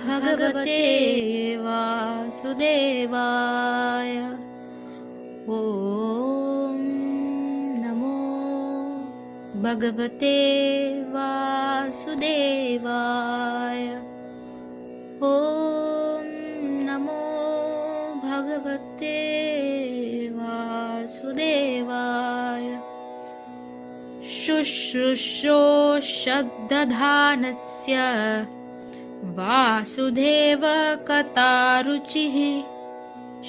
भगवते वासुदेवाय। ॐ नमो भगवते वासुदेवाय। ॐ नमो भगवते वासुदेवाय। शुश्रूषोषद्धधानस्य वासुदेवकतारुचिः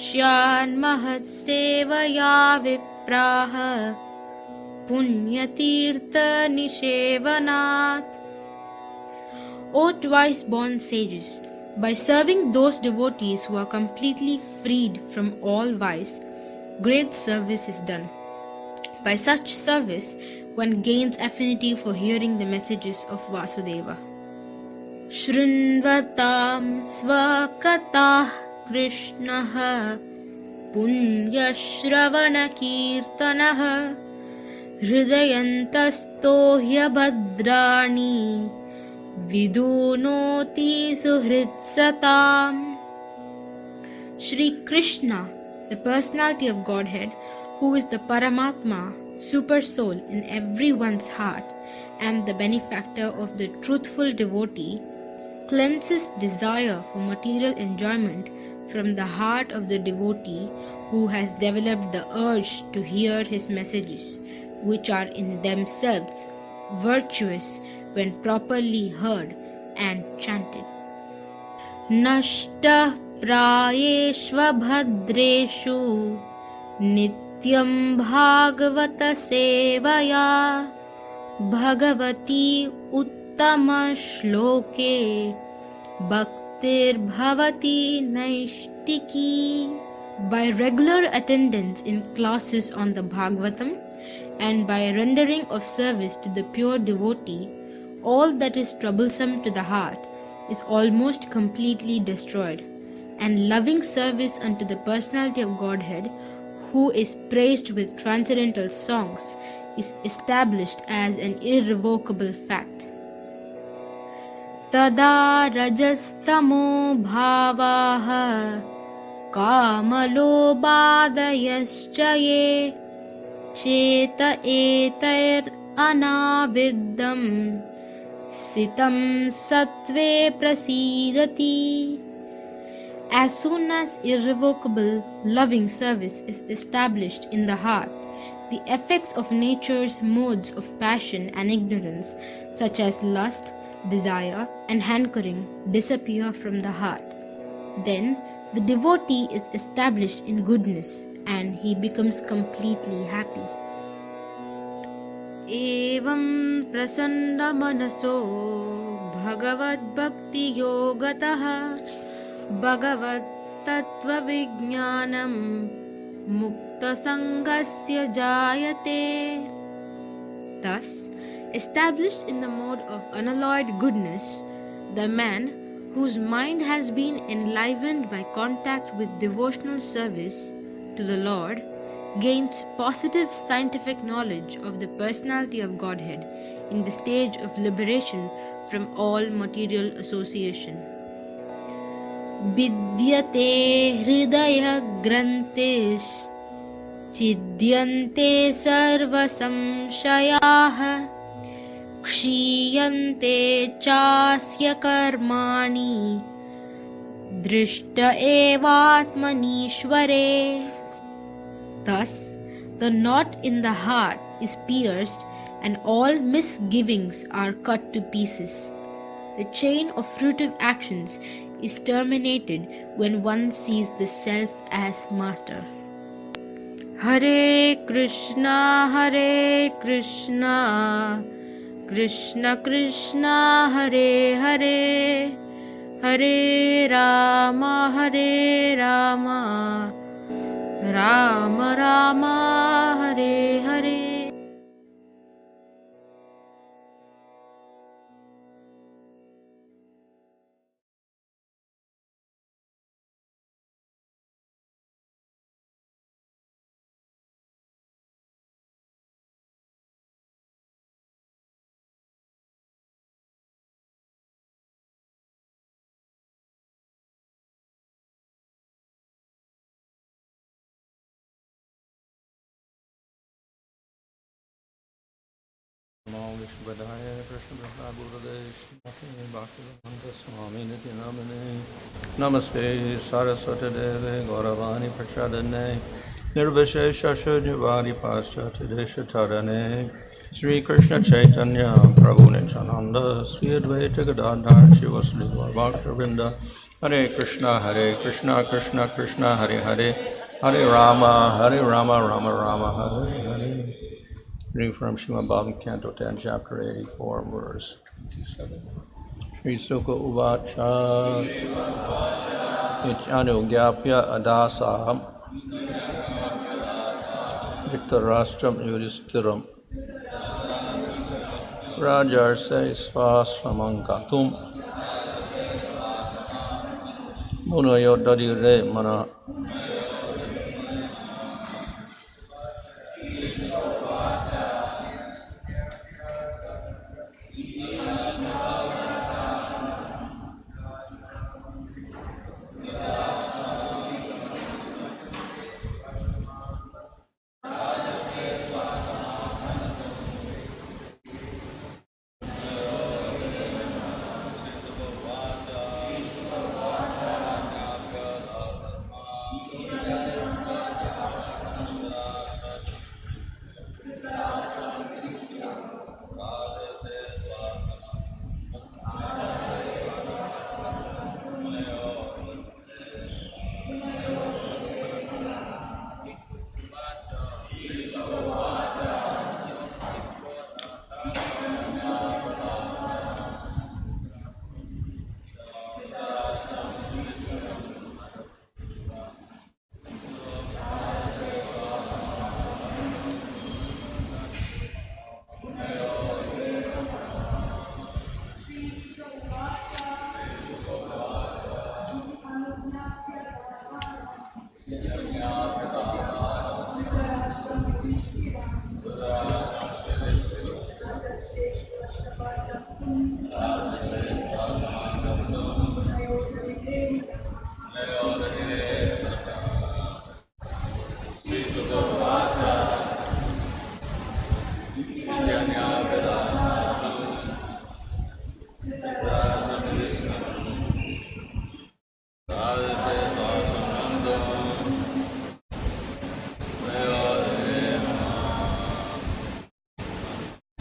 स्यान्महत्सेवया विप्राः पुण्यतीर्थनिषेवनात्। O twice born sages, by serving those devotees who are completely freed from all vice, great service is done. By such service, one gains affinity for hearing the messages of Vasudeva. Shrunvatam svakatah Krishnah punyashravanakirtanah hridayantasto hyabhadrani vidunoti suhritsatam. Shri Krishna, the personality of Godhead, who is the Paramatma, super soul in everyone's heart and the benefactor of the truthful devotee, cleanses desire for material enjoyment from the heart of the devotee who has developed the urge to hear his messages, which are in themselves virtuous when properly heard and chanted. Nashta prayeshva bhadreshu nityam bhagavata sevaya bhagavati uttama shloke bhaktir bhavati naishtiki. By regular attendance in classes on the Bhagavatam and by rendering of service to the pure devotee, all that is troublesome to the heart is almost completely destroyed, and loving service unto the personality of Godhead, who is praised with transcendental songs, is established as an irrevocable fact. Tada rajastamo bhavaha kamalobadayascha ye cheta etair anaviddam sitam sattve prasidati. As soon as irrevocable loving service is established in the heart, the effects of nature's modes of passion and ignorance, such as lust, desire, and hankering, disappear from the heart. Then the devotee is established in goodness and he becomes completely happy. Evam prasanna manaso bhagavad bhakti yogataha bhagavad tattva vijnanam mukta sanghasya jayate. Thus, established in the mode of unalloyed goodness, the man whose mind has been enlivened by contact with devotional service to the Lord gains positive scientific knowledge of the personality of Godhead in the stage of liberation from all material association. Vidyate hridaya grantish chidyante sarva samshayaha kshiyante chasya karmani drishta evatmanishvare. Thus, the knot in the heart is pierced and all misgivings are cut to pieces. The chain of fruitive actions is terminated when one sees the self as master. Hare Krishna, Krishna Krishna, Hare Hare, Hare Rama, Rama Rama, Hare Hare. Namo Vishwadaya Krishna Prabhupada Bhaktivedanta Swami Niti Namane Namaste Saraswati Deve Gauravani Prachadane Nirvishesha Shunyavari Paschati Deshatarane Sri Krishna Chaitanya Prabhu Nityananda Sri Advaita Gadadhar Shivasli Bhaktivinda Hare Krishna Krishna Krishna Hare Hare Hare Rama Rama Rama Hare Hare. Reading from Srimad Bhagavatam, Canto 10, Chapter 84, verse 27. Sri Sukha Uvacha Nityanugyapya Adasaham Viktarashtam Yudhistiram Rajarse Svasramam Gatum Munayodadire Mana.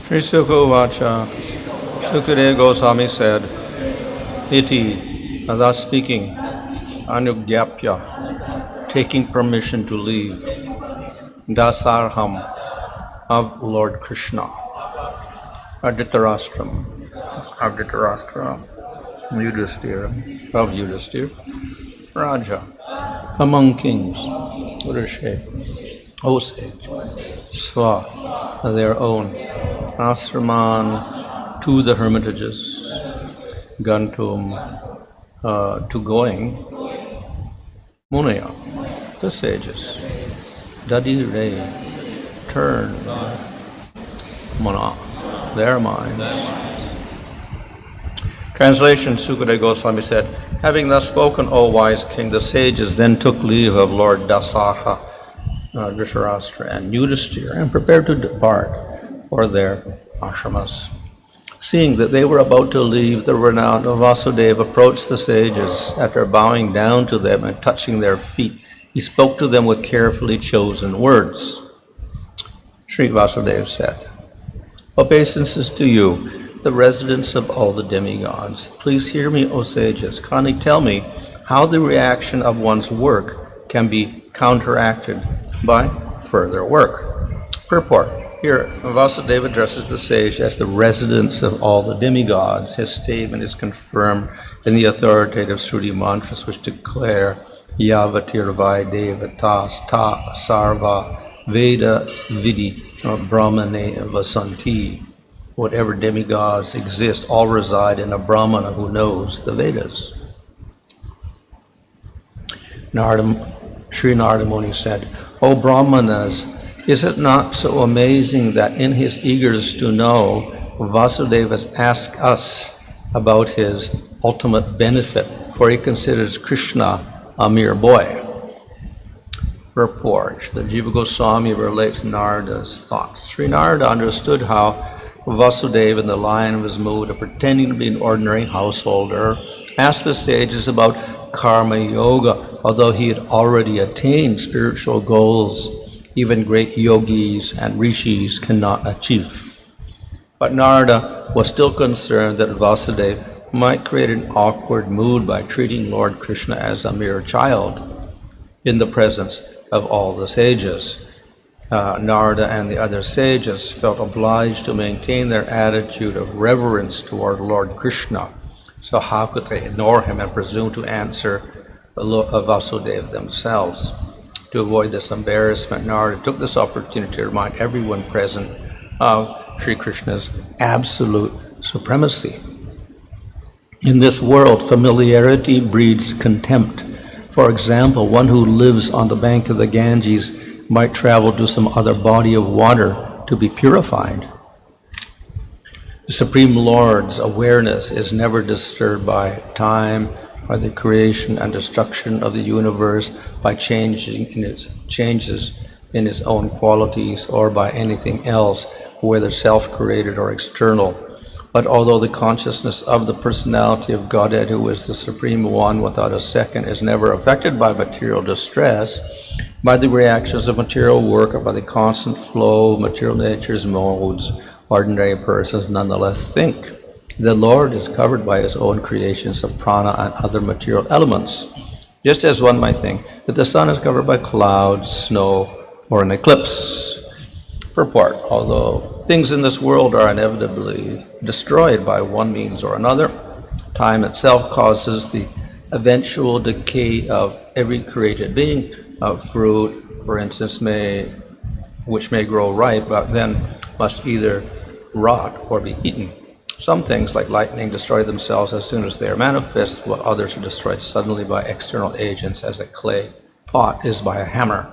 Sri Sukha Uvacha, Sukadeva Goswami said, Iti, thus speaking, Anugyapya, taking permission to leave, Dasarham, of Lord Krishna, Adhitarashtra, Yudhisthira, of Yudhisthira, Raja, among kings, Rishi, O sage, Swa, their own, Asraman, to the hermitages, Gantum, to going, Munaya, the sages, Dadire, turn, Mana, their minds. Translation, Sukadeva Goswami said, having thus spoken, O wise king, the sages then took leave of Lord Dasaha, Dhritarashtra, and Yudhisthira, and prepared to depart for their ashramas. Seeing that they were about to leave, the renowned Vasudeva approached the sages. After bowing down to them and touching their feet, he spoke to them with carefully chosen words. Sri Vasudeva said, Obeisances to you, the residents of all the demigods. Please hear me, O sages. Kindly tell me how the reaction of one's work can be counteracted by further work. Purport. Here, Vasudeva addresses the sage as the residents of all the demigods. His statement is confirmed in the authoritative Shruti mantras which declare Yavatirvai Devatas Ta Sarva Veda Vidi Brahmane Vasanti. Whatever demigods exist, all reside in a Brahmana who knows the Vedas. Sri Narada Muni said, O Brahmanas, is it not so amazing that in his eagerness to know, Vasudeva asked us about his ultimate benefit, for he considers Krishna a mere boy. Purport. The Jiva Goswami relates Narada's thoughts. Sri Narada understood how Vasudeva, in the line of his mood of pretending to be an ordinary householder, asked the sages about karma yoga, although he had already attained spiritual goals even great yogis and rishis cannot achieve. But Narada was still concerned that Vasudeva might create an awkward mood by treating Lord Krishna as a mere child in the presence of all the sages. Narada and the other sages felt obliged to maintain their attitude of reverence toward Lord Krishna. So how could they ignore him and presume to answer Vasudeva themselves? To avoid this embarrassment, Narada took this opportunity to remind everyone present of Sri Krishna's absolute supremacy. In this world, familiarity breeds contempt. For example, one who lives on the bank of the Ganges might travel to some other body of water to be purified. The Supreme Lord's awareness is never disturbed by time or the creation and destruction of the universe by changes in its own qualities or by anything else, whether self-created or external. But although the consciousness of the personality of Godhead, who is the Supreme One without a second, is never affected by material distress, by the reactions of material work, or by the constant flow of material nature's modes, ordinary persons nonetheless think the Lord is covered by his own creations of prana and other material elements, just as one might think that the sun is covered by clouds, snow, or an eclipse. Purport: although things in this world are inevitably destroyed by one means or another, time itself causes the eventual decay of every created being. A fruit, for instance, which may grow ripe, but then must either rot or be eaten. Some things, like lightning, destroy themselves as soon as they are manifest, while others are destroyed suddenly by external agents, as a clay pot is by a hammer.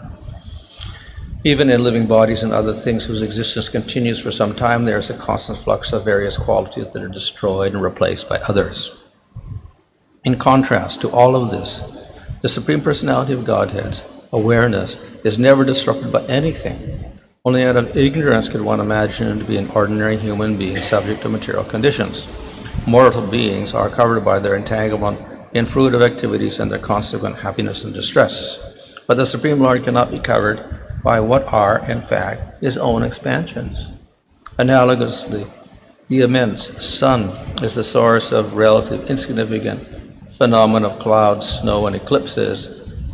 Even in living bodies and other things whose existence continues for some time, there is a constant flux of various qualities that are destroyed and replaced by others. In contrast to all of this, the Supreme Personality of Godhead's awareness is never disrupted by anything. Only out of ignorance could one imagine him to be an ordinary human being subject to material conditions. Mortal beings are covered by their entanglement in fruitive activities and their consequent happiness and distress. But the Supreme Lord cannot be covered by what are, in fact, his own expansions. Analogously, the immense sun is the source of relative insignificant phenomena of clouds, snow, and eclipses,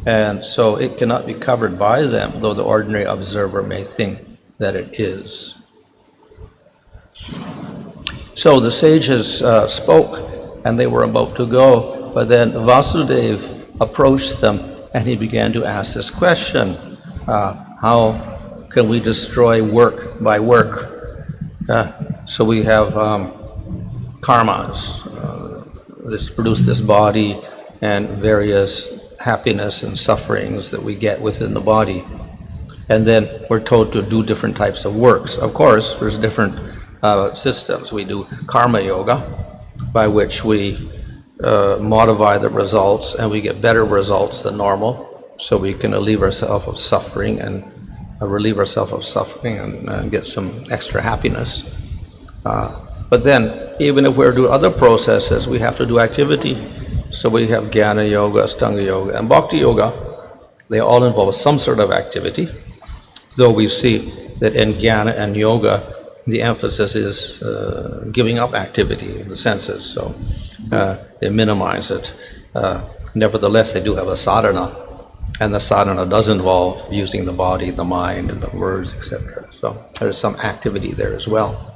and so it cannot be covered by them, though the ordinary observer may think that it is. So the sages spoke, and they were about to go, but then Vasudeva approached them, and he began to ask this question: how can we destroy work by work? So we have karmas. This produce this body and various happiness and sufferings that we get within the body. And then we're told to do different types of works. Of course, there's different systems. We do karma yoga, by which we modify the results and we get better results than normal, so we can relieve ourselves of suffering and get some extra happiness. But then, even if we're doing other processes, we have to do activity. So we have Jnana Yoga, Astanga Yoga, and Bhakti Yoga. They all involve some sort of activity, though we see that in Jnana and Yoga, the emphasis is giving up activity in the senses, so they minimize it. Nevertheless, they do have a sadhana, and the sadhana does involve using the body, the mind, and the words, etc. So there's some activity there as well.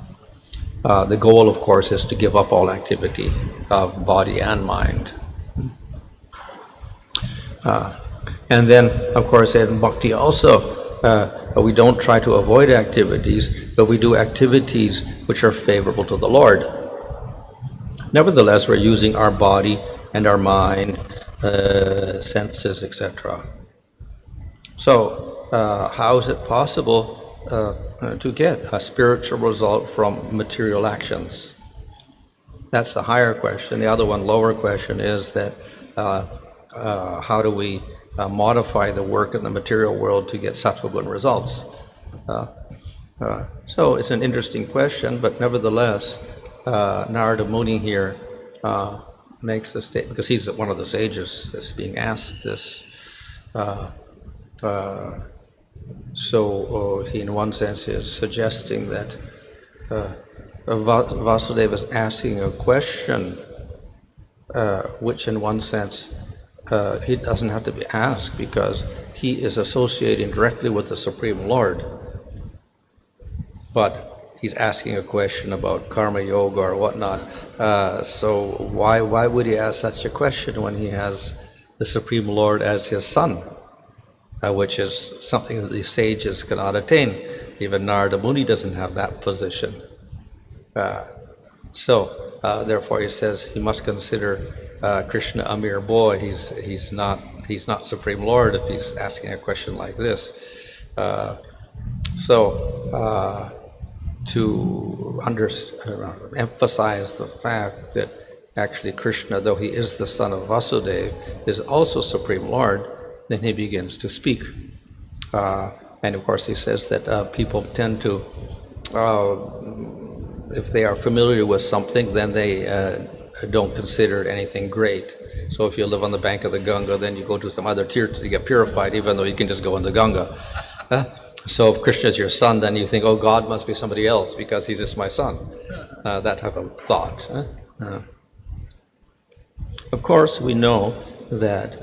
The goal, of course, is to give up all activity of body and mind. And then, of course, in Bhakti also, we don't try to avoid activities, but we do activities which are favorable to the Lord. Nevertheless, we're using our body and our mind, senses, etc. So, how is it possible to get a spiritual result from material actions? That's the higher question. The other one, lower question, is that how do we modify the work in the material world to get subsequent results? So it's an interesting question, but nevertheless, Narada Muni here makes the statement, because he's one of the sages that's being asked this. So he, in one sense, is suggesting that Vasudeva is asking a question which, in one sense, he doesn't have to be asked, because he is associating directly with the Supreme Lord. But he's asking a question about karma yoga or whatnot. So why would he ask such a question when he has the Supreme Lord as his son, which is something that the sages cannot attain? Even Narada Muni doesn't have that position. Therefore, he says he must consider Krishna a mere boy. He's not Supreme Lord if he's asking a question like this. To emphasize the fact that actually Krishna, though he is the son of Vasudeva, is also Supreme Lord, then he begins to speak. And of course he says that people tend to, if they are familiar with something, then they don't consider it anything great. So if you live on the bank of the Ganga, then you go to some other tirth to get purified, even though you can just go in the Ganga. So if Krishna is your son, then you think, oh, God must be somebody else because he's just my son. That type of thought. Of course, we know that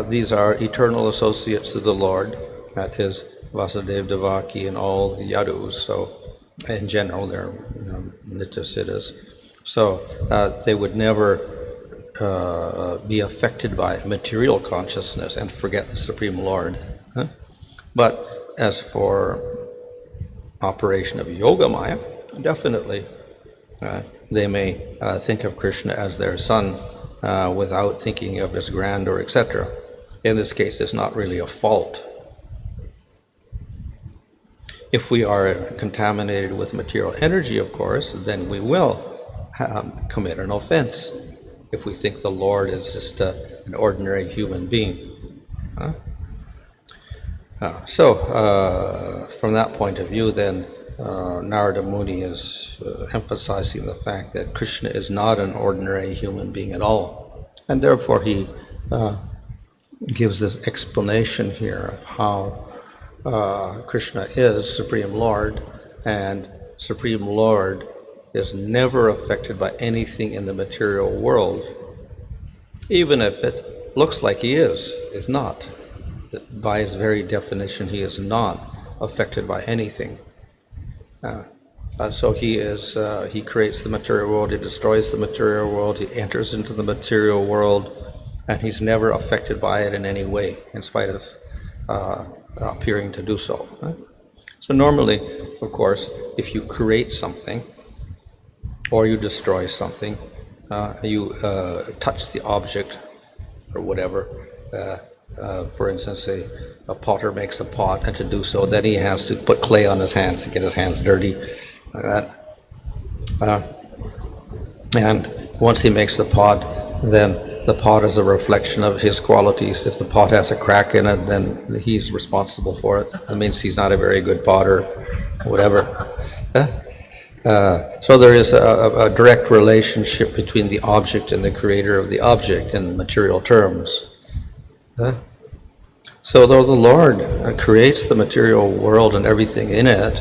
these are eternal associates of the Lord. That is Vasudeva, Devaki, and all the Yadus. So in general, they're Nityasiddhas. So they would never be affected by material consciousness and forget the Supreme Lord. But as for operation of Yoga Maya, definitely they may think of Krishna as their son without thinking of his grandeur, etc. In this case, it's not really a fault. If we are contaminated with material energy, of course, then we will commit an offense if we think the Lord is just an ordinary human being. From that point of view, then, Narada Muni is emphasizing the fact that Krishna is not an ordinary human being at all. And therefore he gives this explanation here of how Krishna is Supreme Lord, and Supreme Lord is never affected by anything in the material world. Even if it looks like he is not. By his very definition, he is not affected by anything. So he creates the material world, he destroys the material world, he enters into the material world, and he's never affected by it in any way, in spite of appearing to do so. So normally, of course, if you create something or you destroy something, you touch the object or whatever. For instance, a potter makes a pot, and to do so, then he has to put clay on his hands to get his hands dirty, like that. And once he makes the pot, then the pot is a reflection of his qualities. If the pot has a crack in it, then he's responsible for it. That means he's not a very good potter, whatever. So there is a direct relationship between the object and the creator of the object in material terms. So though the Lord creates the material world and everything in it,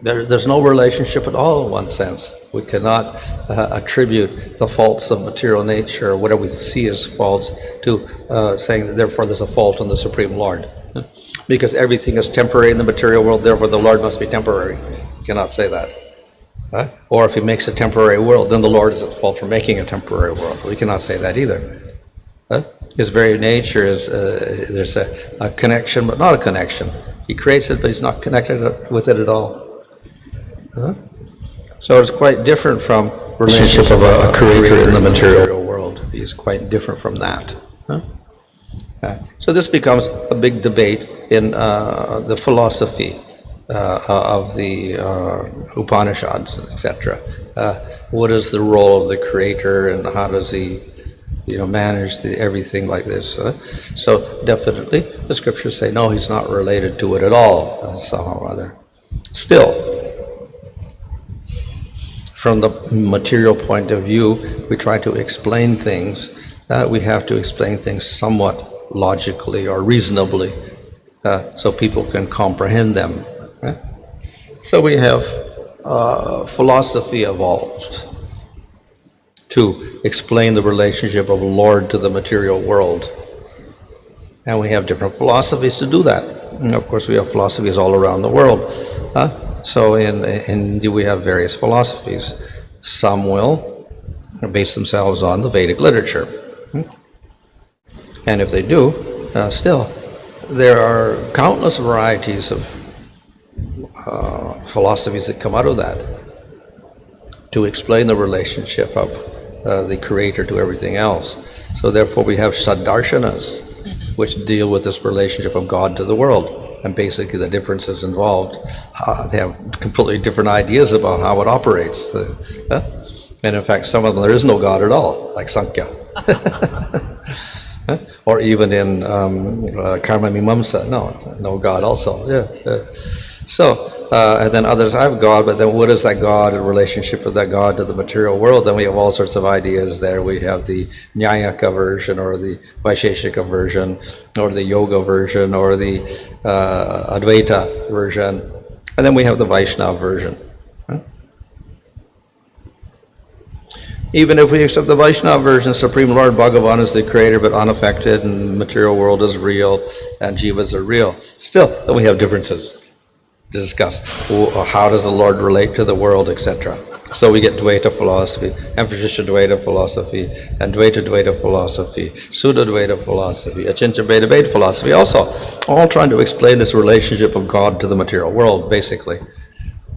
there's no relationship at all in one sense. We cannot attribute the faults of material nature, or whatever we see as faults, to saying that therefore there's a fault in the Supreme Lord. Because everything is temporary in the material world, therefore the Lord must be temporary. You cannot say that. Or if he makes a temporary world, then the Lord is at fault for making a temporary world. We cannot say that either. His very nature is, there's a connection, but not a connection. He creates it, but he's not connected with it at all. So it's quite different from the relationship of a creator in the material world. He's quite different from that. So this becomes a big debate in the philosophy of the Upanishads, etc. What is the role of the creator, and how does he manage everything like this? So definitely the scriptures say no, he's not related to it at all, somehow or other. Still, from the material point of view, we try to explain things. We have to explain things somewhat logically or reasonably so people can comprehend them. Right? So we have philosophy evolved to explain the relationship of Lord to the material world. And we have different philosophies to do that. And of course, we have philosophies all around the world. So in India, we have various philosophies. Some will base themselves on the Vedic literature. And if they do, still, there are countless varieties of philosophies that come out of that to explain the relationship of the Creator to everything else. So therefore we have Saddarshanas, which deal with this relationship of God to the world, and basically the differences involved. They have completely different ideas about how it operates. And in fact, some of them, there is no God at all, like Sankhya. Or even in Karma Mimamsa, no God also. So, and then others have God, but then what is that God, the relationship of that God to the material world? Then we have all sorts of ideas there. We have the Nyayaka version, or the Vaisheshika version, or the Yoga version, or the Advaita version. And then we have the Vaishnava version. Even if we accept the Vaishnava version, Supreme Lord Bhagavan is the creator but unaffected, and the material world is real, and jivas are real. Still, then we have differences to discuss. How does the Lord relate to the world, etc. So we get Dvaita philosophy, Emphasis Dvaita philosophy, and Dvaita philosophy, Suddha Dvaita philosophy, Achintya Bheda philosophy also, all trying to explain this relationship of God to the material world, basically.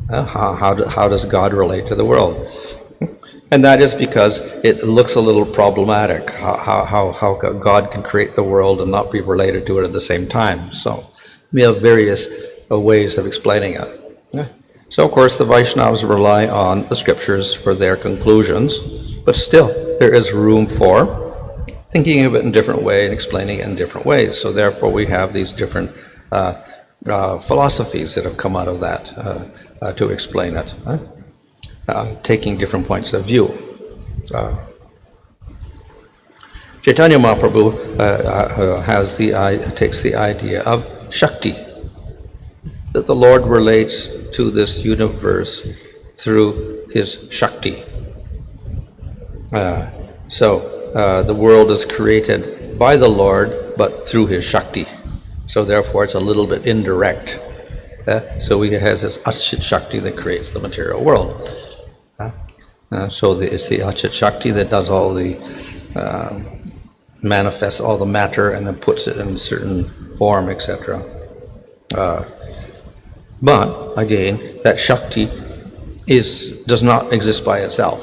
How does God relate to the world? And that is because it looks a little problematic, how God can create the world and not be related to it at the same time. So we have various ways of explaining it. So of course the Vaishnavas rely on the scriptures for their conclusions, but still there is room for thinking of it in a different way and explaining it in different ways. So therefore we have these different philosophies that have come out of that to explain it. Taking different points of view. Chaitanya Mahaprabhu takes the idea of Shakti, that the Lord relates to this universe through His Shakti. So the world is created by the Lord, but through His Shakti. So therefore it's a little bit indirect. So He has this Achit Shakti that creates the material world. So it's the Achit Shakti that does all the, manifests all the matter and then puts it in a certain form, etc. But, again, that Shakti does not exist by itself.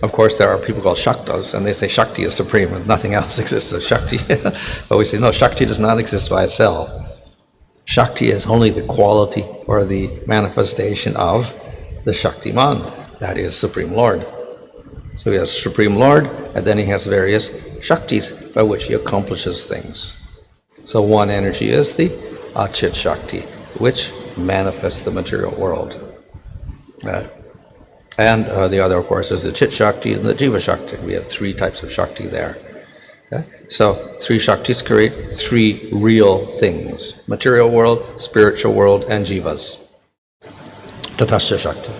Of course, there are people called Shaktas, and they say Shakti is supreme and nothing else exists as Shakti. But we say, no, Shakti does not exist by itself. Shakti is only the quality or the manifestation of the Shaktiman, that is Supreme Lord. So He has Supreme Lord, and then He has various Shaktis by which He accomplishes things. So one energy is the Achit Shakti, which manifests the material world. And the other, of course, is the Chit Shakti and the Jiva Shakti. We have three types of Shakti there. So three Shaktis create three real things: material world, spiritual world, and Jivas. Tatasya Shakti.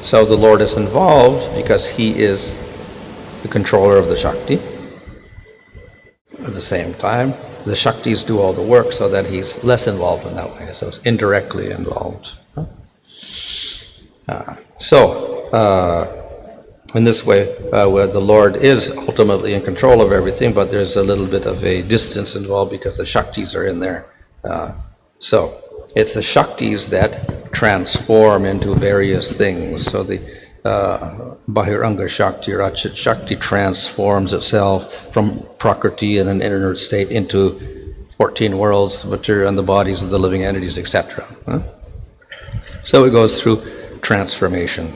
So the Lord is involved because He is the controller of the Shakti. At the same time, the Shaktis do all the work so that He's less involved in that way. So it's indirectly involved. In this way, where the Lord is ultimately in control of everything, but there's a little bit of a distance involved because the Shaktis are in there. So it's the Shaktis that transform into various things. So the Bahiranga Shakti or Achit Shakti transforms itself from Prakriti in an inner state into 14 worlds, material and the bodies of the living entities, etc. So it goes through transformation.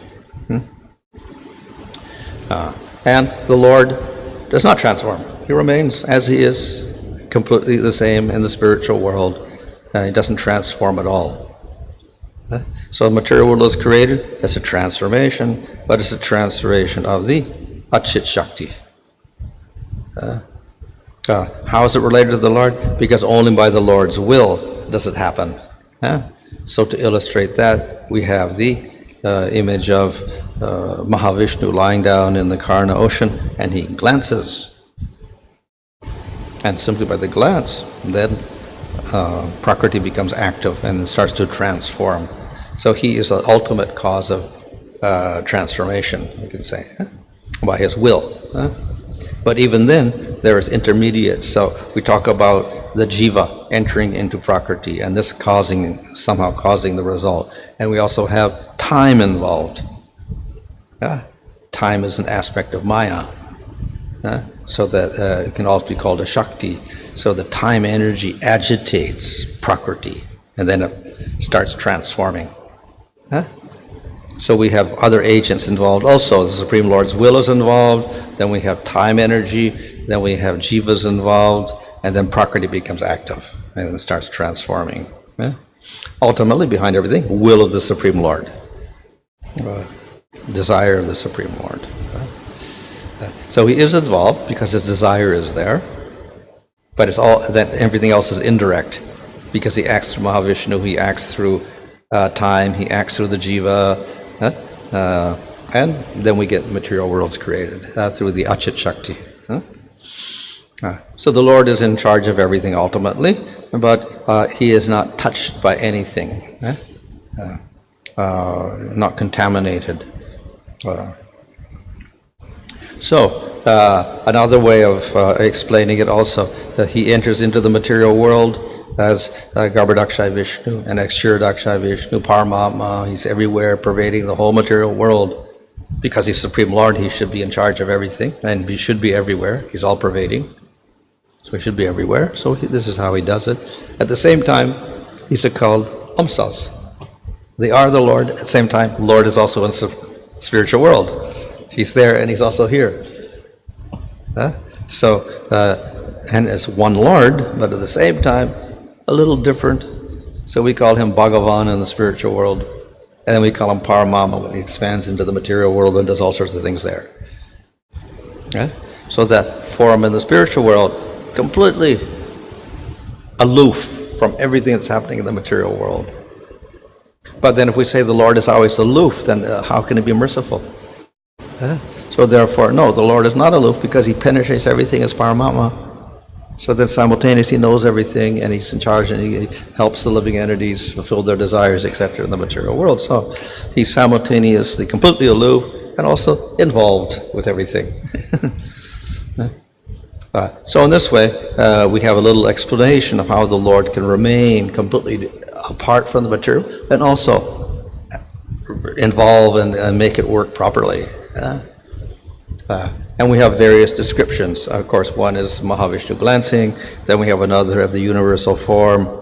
And the Lord does not transform. He remains as He is, completely the same in the spiritual world. It doesn't transform at all. So the material world is created, it's a transformation, but it's a transformation of the Achit Shakti. How is it related to the Lord? Because only by the Lord's will does it happen. So to illustrate that, we have the image of Mahavishnu lying down in the Krsna ocean, and he glances. And simply by the glance, then Prakriti becomes active and starts to transform. So he is the ultimate cause of transformation, you can say, by his will. But even then, there is intermediate. So we talk about the jiva entering into Prakriti, and this somehow causing the result. And we also have time involved. Time is an aspect of Maya. So that it can also be called a Shakti. So the time energy agitates Prakriti, and then it starts transforming. So we have other agents involved also. The Supreme Lord's will is involved, then we have time energy, then we have jivas involved, and then Prakriti becomes active, and then starts transforming. Ultimately, behind everything, will of the Supreme Lord. Desire of the Supreme Lord. So he is involved because his desire is there, but it's all that everything else is indirect, because he acts through Mahavishnu, he acts through time, he acts through the jiva, and then we get material worlds created through the Achit Shakti. So the Lord is in charge of everything ultimately, but he is not touched by anything, not contaminated. So another way of explaining it also, that he enters into the material world as Garbhodakshay Vishnu and Akshiradakshay Vishnu, Paramatma. He's everywhere, pervading the whole material world. Because he's Supreme Lord, he should be in charge of everything, and he should be everywhere. He's all-pervading, so he should be everywhere. So this is how he does it. At the same time, these are called Amsas. They are the Lord. At the same time, the Lord is also in the spiritual world. He's there and he's also here. And it's one Lord, but at the same time, a little different. So we call him Bhagavan in the spiritual world, and then we call him Paramatma when he expands into the material world and does all sorts of things there. So that form in the spiritual world, completely aloof from everything that's happening in the material world. But then if we say the Lord is always aloof, then how can he be merciful? So therefore, no, the Lord is not aloof, because he penetrates everything as Paramatma. So that simultaneously he knows everything, and he's in charge, and he helps the living entities fulfill their desires, etc. in the material world. So he's simultaneously completely aloof and also involved with everything. So in this way, we have a little explanation of how the Lord can remain completely apart from the material and also involve and make it work properly. And we have various descriptions. Of course, one is Mahavishnu glancing. Then we have another of the universal form,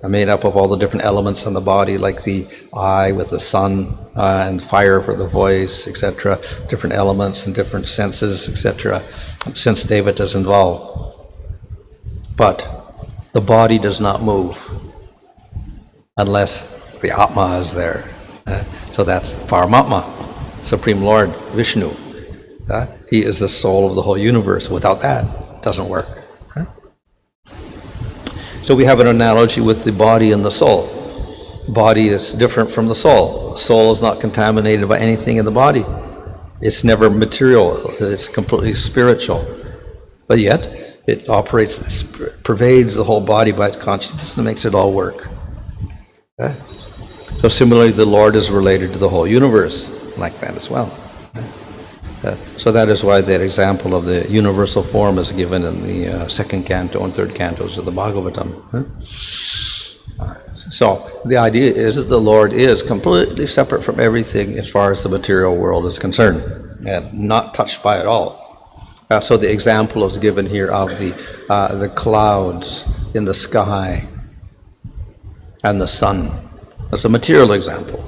made up of all the different elements in the body, like the eye with the sun and fire for the voice, etc. Different elements and different senses, etc. Sense devatas involved. But the body does not move unless the Atma is there. So that's Paramatma, Supreme Lord Vishnu. He is the soul of the whole universe. Without that, it doesn't work. So we have an analogy with the body and the soul. Body is different from the soul. Soul is not contaminated by anything in the body. It's never material. It's completely spiritual. But yet, it operates, pervades the whole body by its consciousness and makes it all work. So similarly, the Lord is related to the whole universe like that as well. So that is why that example of the universal form is given in the second canto and third cantos of the Bhagavatam. So the idea is that the Lord is completely separate from everything as far as the material world is concerned, and not touched by it all. So the example is given here of the clouds in the sky and the sun. That's a material example.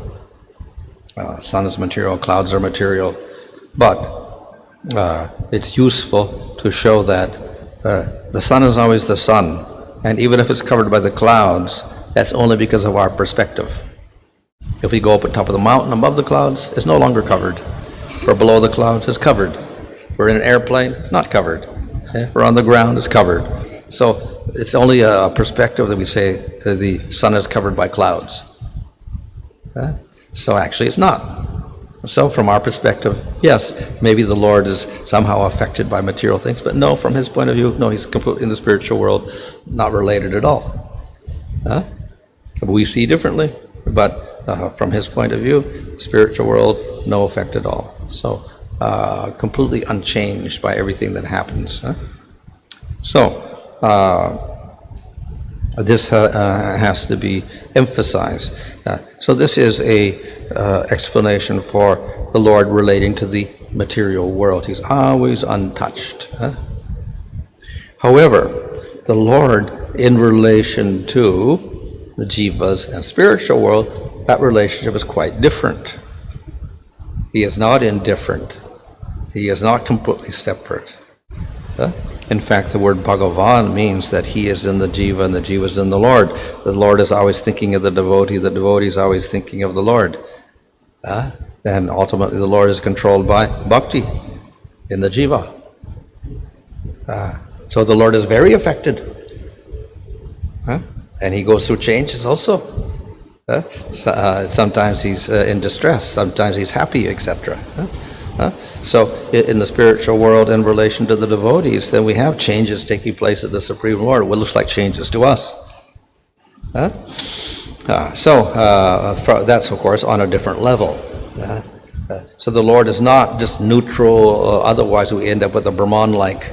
Sun is material, clouds are material. But it's useful to show that The sun is always the sun, and even if it's covered by the clouds, that's only because of our perspective. If we go up on top of the mountain above the clouds, it's no longer covered. If we're below the clouds, it's covered. If we're in an airplane, it's not covered. If we're on the ground, it's covered. So it's only a perspective that we say that the sun is covered by clouds. So actually it's not. So from our perspective, yes, maybe the Lord is somehow affected by material things, but no, from his point of view, no, he's completely in the spiritual world, not related at all. We see differently, but from his point of view, spiritual world, no effect at all. So completely unchanged by everything that happens. So this has to be emphasized. So this is a explanation for the Lord relating to the material world. He's always untouched. However, the Lord in relation to the jivas and spiritual world, that relationship is quite different. He is not indifferent. He is not completely separate. In fact, the word Bhagavan means that he is in the jiva and the jiva is in the Lord. The Lord is always thinking of the devotee is always thinking of the Lord. And ultimately the Lord is controlled by bhakti in the jiva. So the Lord is very affected. And he goes through changes also. Sometimes he's in distress, sometimes he's happy, etc. So in the spiritual world in relation to the devotees, then we have changes taking place at the Supreme Lord. What looks like changes to us. That's of course on a different level. So the Lord is not just neutral, otherwise we end up with a Brahman-like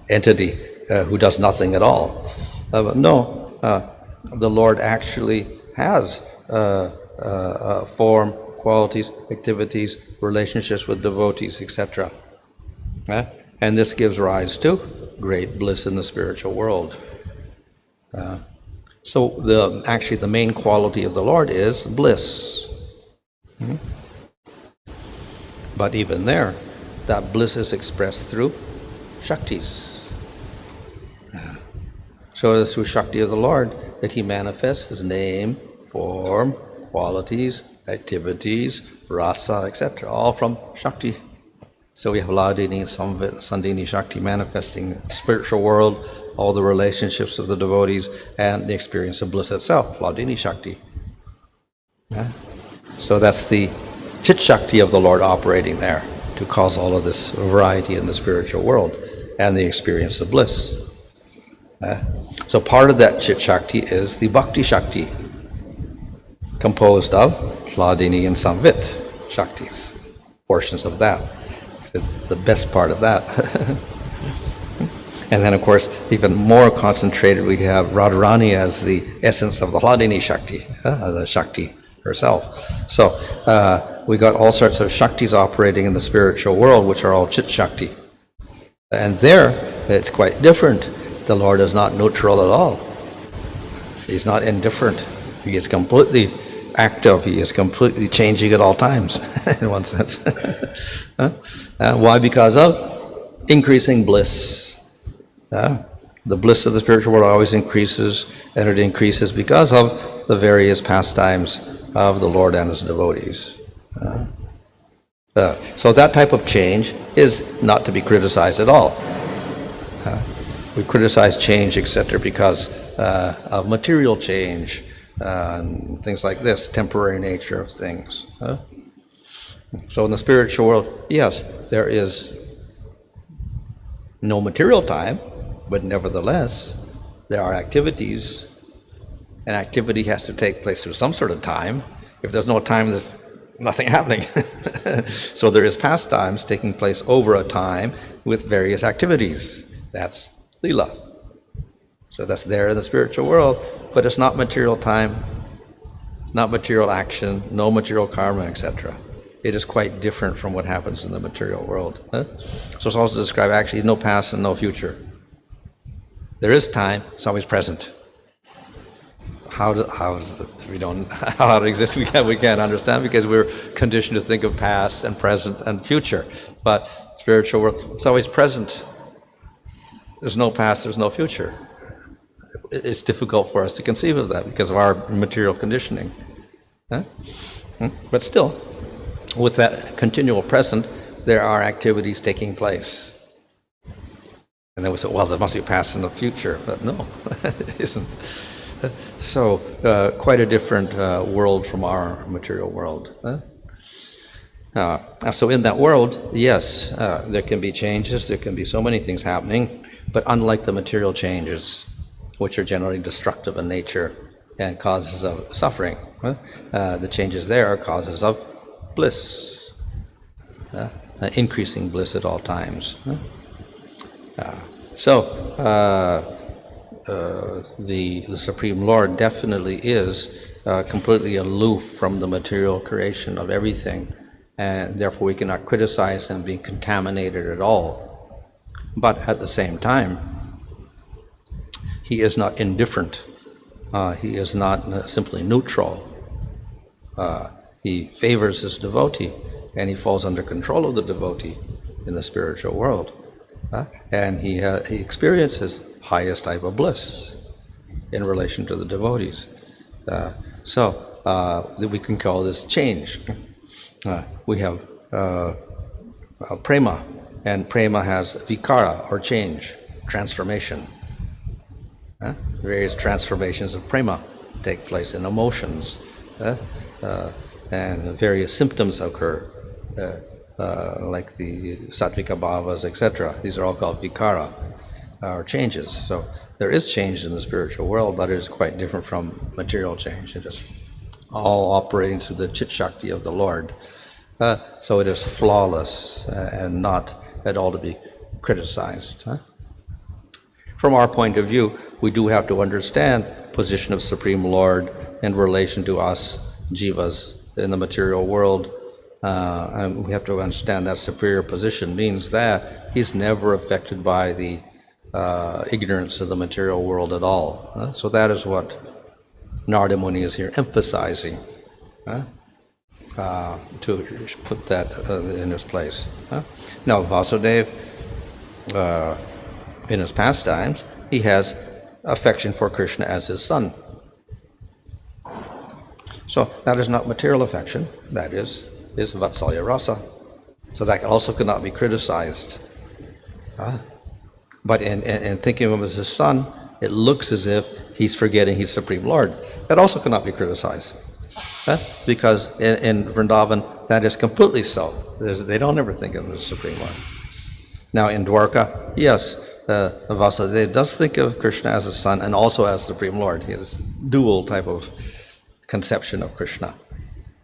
entity who does nothing at all. But no, the Lord actually has form, qualities, activities, relationships with devotees, etc. And this gives rise to great bliss in the spiritual world. So actually the main quality of the Lord is bliss. But even there, that bliss is expressed through shaktis. So it is through Shakti of the Lord that he manifests his name, form, qualities, activities, rasa, etc. All from Shakti. So we have Hladini, Samvit, Sandhini Shakti manifesting the spiritual world, all the relationships of the devotees, and the experience of bliss itself, Hladini Shakti. So that's the Chit Shakti of the Lord operating there to cause all of this variety in the spiritual world and the experience of bliss. So part of that Chit Shakti is the Bhakti Shakti, composed of Hladini and Samvit Shaktis, portions of that. The best part of that. And then of course, even more concentrated, we have Radharani as the essence of the Hladini Shakti, the Shakti herself. So we got all sorts of Shaktis operating in the spiritual world, which are all Chit Shakti. And there, it's quite different. The Lord is not neutral at all. He's not indifferent. He is completely active. He is completely changing at all times, in one sense. Why? Because of increasing bliss. The bliss of the spiritual world always increases, and it increases because of the various pastimes of the Lord and his devotees. So that type of change is not to be criticized at all. We criticize change, etc., because of material change, and things like this, temporary nature of things. So in the spiritual world, yes, there is no material time, but nevertheless, there are activities, and activity has to take place through some sort of time. If there's no time, there's nothing happening. So there is pastimes taking place over a time with various activities. That's Leela. So that's there in the spiritual world, but it's not material time, not material action, no material karma, etc. It is quite different from what happens in the material world. So it's also described actually no past and no future. There is time, it's always present. How it exists, we can't understand, because we're conditioned to think of past and present and future. But spiritual world, it's always present. There's no past, there's no future. It's difficult for us to conceive of that because of our material conditioning. Huh? But still, with that continual present, there are activities taking place. And then we say, well, there must be a past and a future. But no, it isn't. So, quite a different world from our material world. So in that world, yes, there can be changes, there can be so many things happening, but unlike the material changes, which are generally destructive in nature and causes of suffering, the changes there are causes of bliss, increasing bliss at all times. The Supreme Lord definitely is completely aloof from the material creation of everything, and therefore we cannot criticize him being contaminated at all. But at the same time, he is not indifferent. He is not simply neutral. He favors his devotee, and he falls under control of the devotee in the spiritual world. And he experiences highest type of bliss in relation to the devotees. We can call this change. We have prema, and prema has vikara, or change, transformation. Various transformations of prema take place in emotions, and various symptoms occur, like the sattvika bhavas, etc. These are all called vikara, or changes. So there is change in the spiritual world, but it is quite different from material change. It is all operating through the chit shakti of the Lord. So it is flawless and not at all to be criticized. From our point of view, we do have to understand the position of Supreme Lord in relation to us jivas in the material world. And we have to understand that superior position means that he's never affected by the ignorance of the material world at all. So that is what Narada Muni is here emphasizing, to put that in his place. Now Vasudeva, in his pastimes, he has affection for Krishna as his son. So that is not material affection, that is Vatsalya Rasa. So that also could not be criticized. But in thinking of him as his son, it looks as if he's forgetting he's Supreme Lord. That also cannot be criticized. Because in Vrindavan, that is completely so. They don't ever think of him as Supreme Lord. Now in Dwarka, yes, Vasudeva does think of Krishna as his son and also as Supreme Lord. He has dual type of conception of Krishna.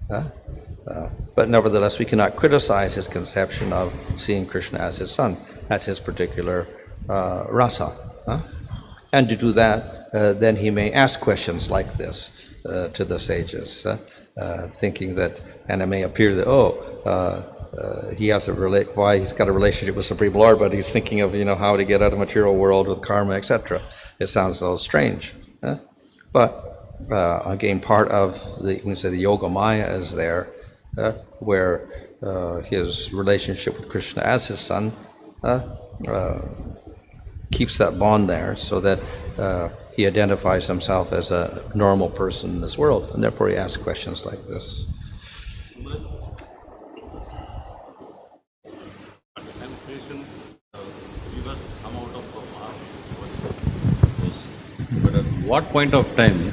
But nevertheless, we cannot criticize his conception of seeing Krishna as his son. That's his particular rasa. And to do that, then he may ask questions like this to the sages, thinking that, and it may appear that, he has why he's got a relationship with Supreme Lord, but he's thinking of how to get out of the material world with karma, etc. It sounds so strange. But again, part of the yoga maya is there, where his relationship with Krishna as his son keeps that bond there, so that he identifies himself as a normal person in this world, and therefore he asks questions like this. But at what point of time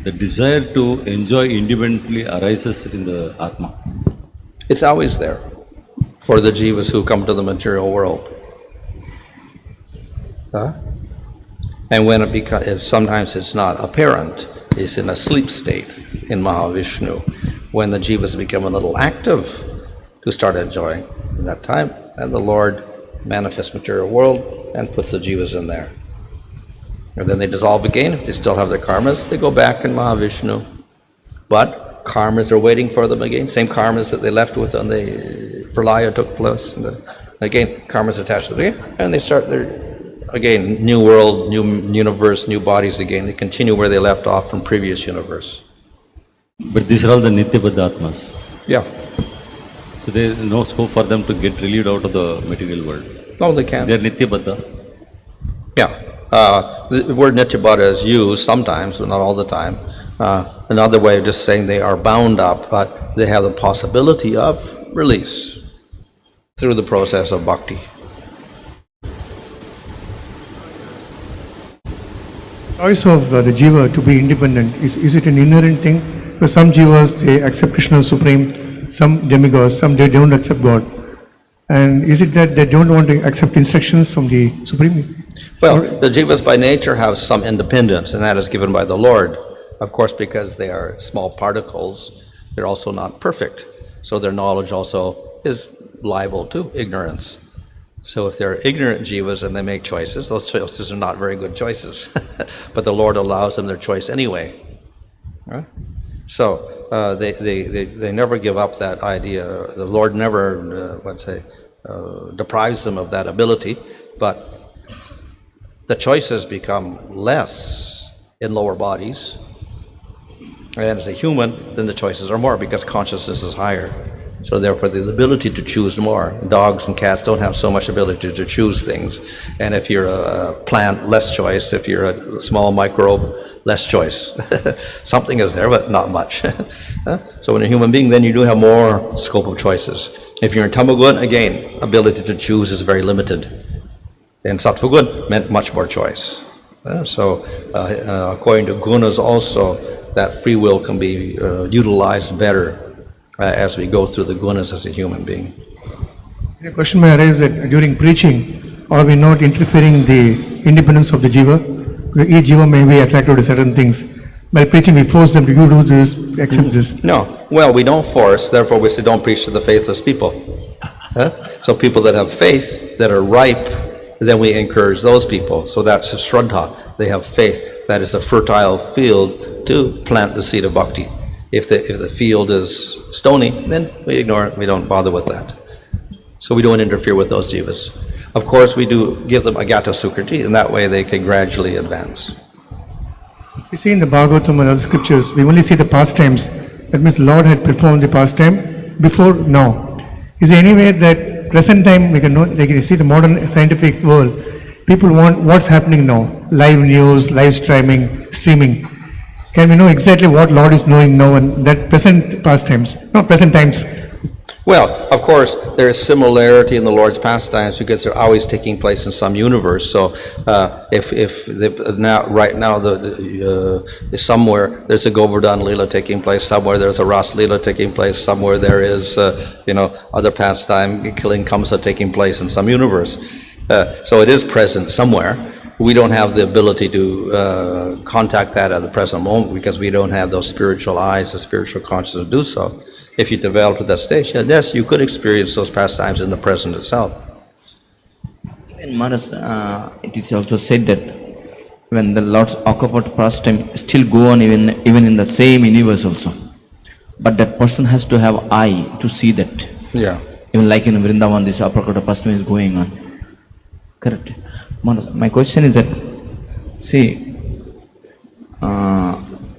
the desire to enjoy independently arises in the Atma? It's always there for the jivas who come to the material world. And when sometimes it's not apparent, it's in a sleep state in Mahavishnu, when the jivas become a little active to start enjoying at that time, and the Lord manifests material world and puts the jivas in there. And then they dissolve again. If they still have their karmas, they go back in Mahavishnu. But karmas are waiting for them again, same karmas that they left with when the pralaya took place. And again, karmas attached to them, and they start their again, new world, new universe, new bodies again. They continue where they left off from previous universe. But these are all the Nitya-Baddha Atmas. Yeah. So there is no scope for them to get relieved out of the material world. No, they can't. They are Nitya-Baddha. The word nityabhata is used sometimes, but not all the time. Another way of just saying they are bound up, but they have the possibility of release through the process of bhakti. Choice of the jiva to be independent, is it an inherent thing? For some jivas they accept Krishna as supreme, some demigods, some they don't accept God. And is it that they don't want to accept instructions from the supreme? Well, the jivas by nature have some independence, and that is given by the Lord. Of course, because they are small particles, they're also not perfect. So their knowledge also is liable to ignorance. So if they're ignorant jivas and they make choices, those choices are not very good choices. But the Lord allows them their choice anyway. Right? So they never give up that idea. The Lord never, deprives them of that ability, but the choices become less in lower bodies. And as a human, then the choices are more because consciousness is higher. So therefore the ability to choose more. Dogs and cats don't have so much ability to choose things. And if you're a plant, less choice. If you're a small microbe, less choice. Something is there, but not much. So in a human being, then you do have more scope of choices. If you're in Tamagun, again, ability to choose is very limited. And Sattvagun meant much more choice. So according to gunas also, that free will can be utilized better as we go through the gunas as a human being. The question may arise that during preaching, are we not interfering in the independence of the jiva? Each jiva may be attracted to certain things. By preaching, we force them to you do this, accept this. No. Well, we don't force, therefore we say don't preach to the faithless people. So people that have faith, that are ripe, then we encourage those people. So that's a shraddha. They have faith. That is a fertile field to plant the seed of bhakti. If the field is stony, then we ignore it. We don't bother with that. So we don't interfere with those jivas. Of course, we do give them agata sukriti, and that way they can gradually advance. You see in the Bhagavatam and other scriptures, we only see the pastimes. That means Lord had performed the pastime before now. Is there any way that present time we can know, like you see the modern scientific world, people want what's happening now, live news, live streaming. Can we know exactly what Lord is knowing now and that present pastimes, not present times? Well, of course, there is similarity in the Lord's pastimes because they're always taking place in some universe. So, right now, somewhere there's a Govardhan Leela taking place, somewhere there's a Ras Leela taking place, somewhere there is, other pastime, killing Kamsa taking place in some universe. So it is present somewhere. We don't have the ability to contact that at the present moment because we don't have those spiritual eyes, the spiritual consciousness to do so. If you develop to that stage, yes, you could experience those pastimes in the present itself. In Maharaj, it is also said that when the Lord's occupied pastime still go on even in the same universe also. But that person has to have eye to see that. Yeah. Even like in Vrindavan, this aprakota pastime is going on. Correct. My question is that, see,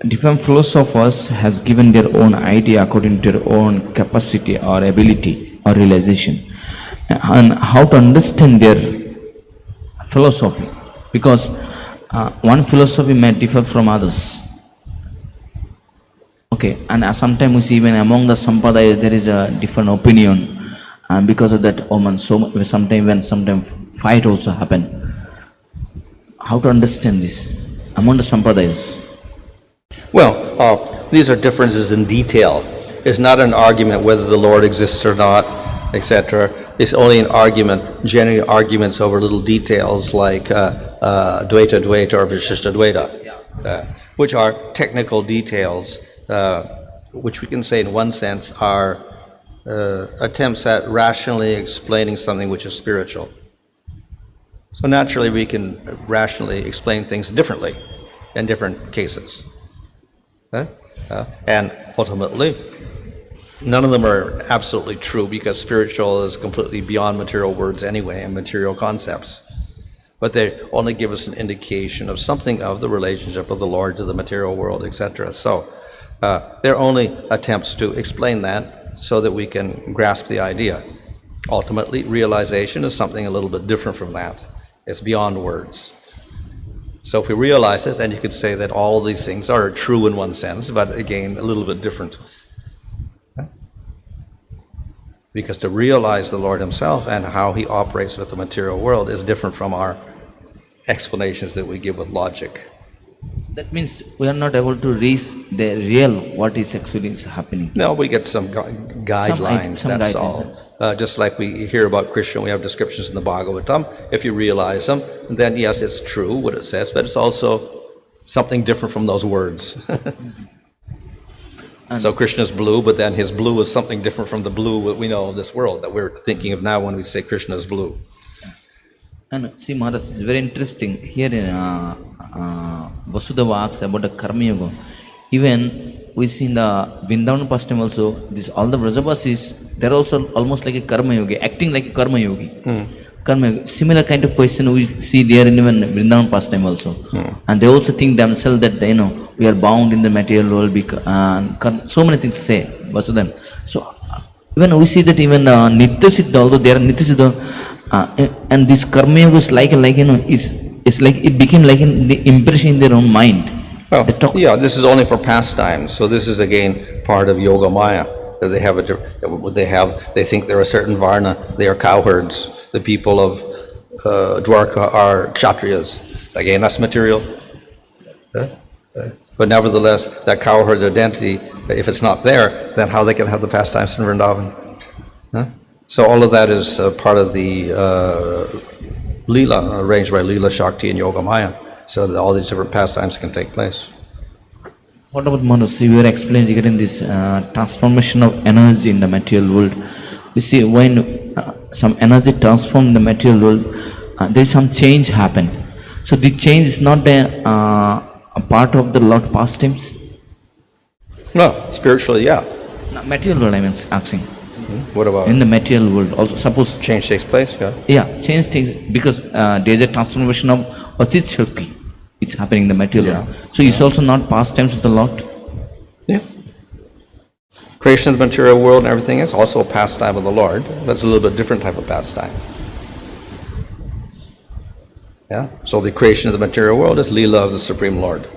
different philosophers has given their own idea according to their own capacity or ability or realization, and how to understand their philosophy, because one philosophy may differ from others. Okay, and sometimes we see even among the sampradayas there is a different opinion, and because of that, sometimes fight also happen. How to understand this among the sampradayas? Well, these are differences in detail. It's not an argument whether the Lord exists or not, etc. It's only an argument, generally arguments over little details like Dvaita Dvaita or Vishishta Dvaita, which are technical details, which we can say in one sense are attempts at rationally explaining something which is spiritual. So naturally we can rationally explain things differently in different cases. And ultimately, none of them are absolutely true because spiritual is completely beyond material words anyway and material concepts. But they only give us an indication of something of the relationship of the Lord to the material world, etc. So they're only attempts to explain that so that we can grasp the idea. Ultimately, realization is something a little bit different from that. It's beyond words. So if we realize it, then you could say that all these things are true in one sense, but again, a little bit different. Because to realize the Lord Himself and how He operates with the material world is different from our explanations that we give with logic. That means we are not able to reach the real what is actually happening. No, we get some guidelines, some that's guidelines. all. Just like we hear about Krishna, we have descriptions in the Bhagavatam. If you realize them, then yes, it's true what it says, but it's also something different from those words. So Krishna's blue, but then his blue is something different from the blue that we know of this world, that we're thinking of now when we say Krishna is blue. And see, Maharaj, it's very interesting. Here in Vasudeva asks about the Karma Yoga. Even we see in the Vrindavan pastime also, this, all the Vrajabasis, they're also almost like a Karma Yogi, acting like a Karma Yogi. Karma Yogi. Similar kind of question we see there in even Vrindavan pastime also. And they also think themselves that, we are bound in the material world, so many things say, Vasudeva. So even we see that even Nitya Siddha, although they are Nitya Siddha, and this Karma Yoga is like it's like it became like the impression in their own mind. Well, yeah, this is only for pastimes. So this is again part of Yoga Maya. They think they're a certain varna. They are cowherds. The people of Dwarka are kshatriyas. Again, that's material. But nevertheless, that cowherd identity, if it's not there, then how they can have the pastimes in Vrindavan? So all of that is part of the Leela, arranged by Leela, Shakti and Yoga Maya, so that all these different pastimes can take place. What about Manu? So you were explaining regarding this transformation of energy in the material world. We see when some energy transforms in the material world, there is some change happen. So the change is not a part of the Lord pastimes? No, spiritually, yeah. No, material world, I mean, asking. What about in the material world also? Suppose change takes place, yeah. Yeah, change takes because there is a transformation of Achit Shakti. It's happening in the material world. So it's also not pastimes of the Lord. Yeah. Creation of the material world and everything is also a pastime of the Lord. That's a little bit different type of pastime. Yeah. So the creation of the material world is Leela of the Supreme Lord.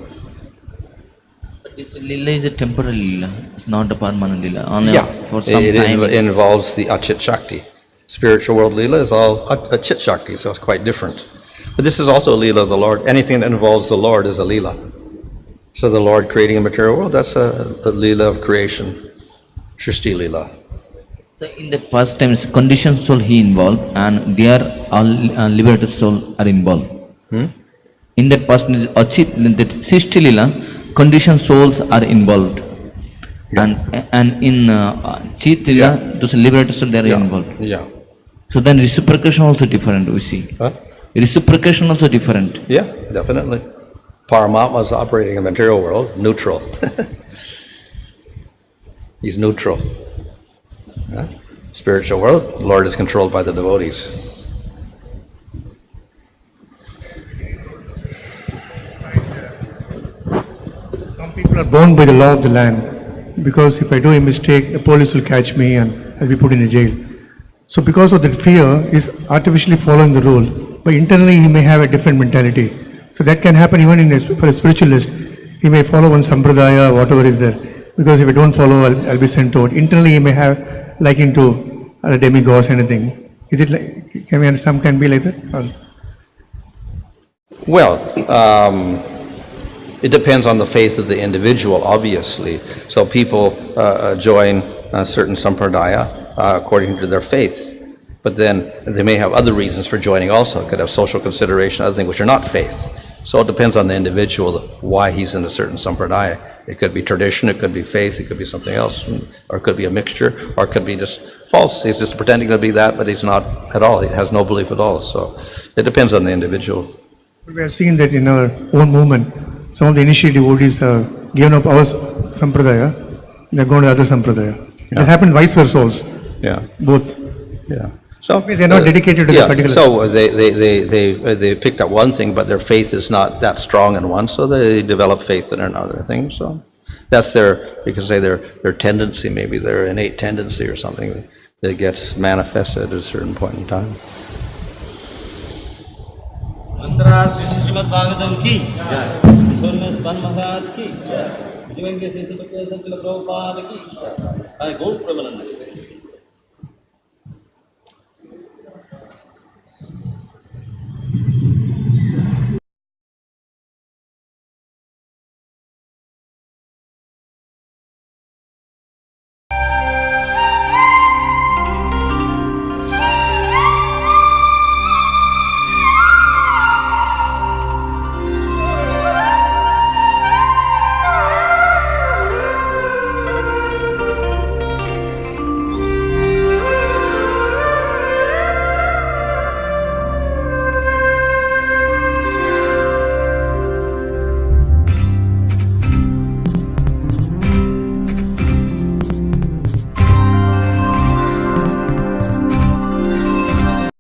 This Leela is a temporary Leela. It's not a permanent Leela. Only for some time. It involves the Achit Shakti. Spiritual world Leela is all Achit Shakti, so it's quite different. But this is also a Leela of the Lord. Anything that involves the Lord is a Leela. So the Lord creating a material world, that's the Leela of creation. Shrishti Leela. So in that first time, conditioned soul he involved, and there all liberated soul are involved. In that first Achit, that Srishti Leela, conditioned souls are involved. And in Chit Leela, those liberated souls they are involved. Yeah. So then reciprocation also different, we see. Reciprocation also different. Yeah, definitely. Paramatma is operating in the material world, neutral. He's neutral. Spiritual world, the Lord is controlled by the devotees. Some people are bound by the law of the land, because if I do a mistake, the police will catch me and I'll be put in a jail. So because of that fear, he's artificially following the rule, but internally he may have a different mentality. So that can happen even for a spiritualist. He may follow one sampradaya, whatever is there, because if I don't follow, I'll be sent out. Internally he may have liking to a demigod or anything. Is it like, some can be like that? Well, it depends on the faith of the individual, obviously. So people join a certain sampradaya according to their faith. But then they may have other reasons for joining also. It could have social consideration, other things which are not faith. So it depends on the individual why he's in a certain sampradaya. It could be tradition, it could be faith, it could be something else, or it could be a mixture, or it could be just false. He's just pretending to be that, but he's not at all. He has no belief at all. So it depends on the individual. We have seen that in our own movement, some of the initiate devotees have given up our sampradaya, they are going to other sampradaya. Yeah. It happened vice versa also. Yeah. Both. Yeah. So they are not dedicated to the particular. So they picked up one thing, but their faith is not that strong in one, so they develop faith in another thing. So that's you can say their tendency, maybe their innate tendency or something that gets manifested at a certain point in time. अंतरा श्रीमद् भागवतम की ईश्वर महाराज की जीवन के संत प्रभुपाद की गौ प्रबल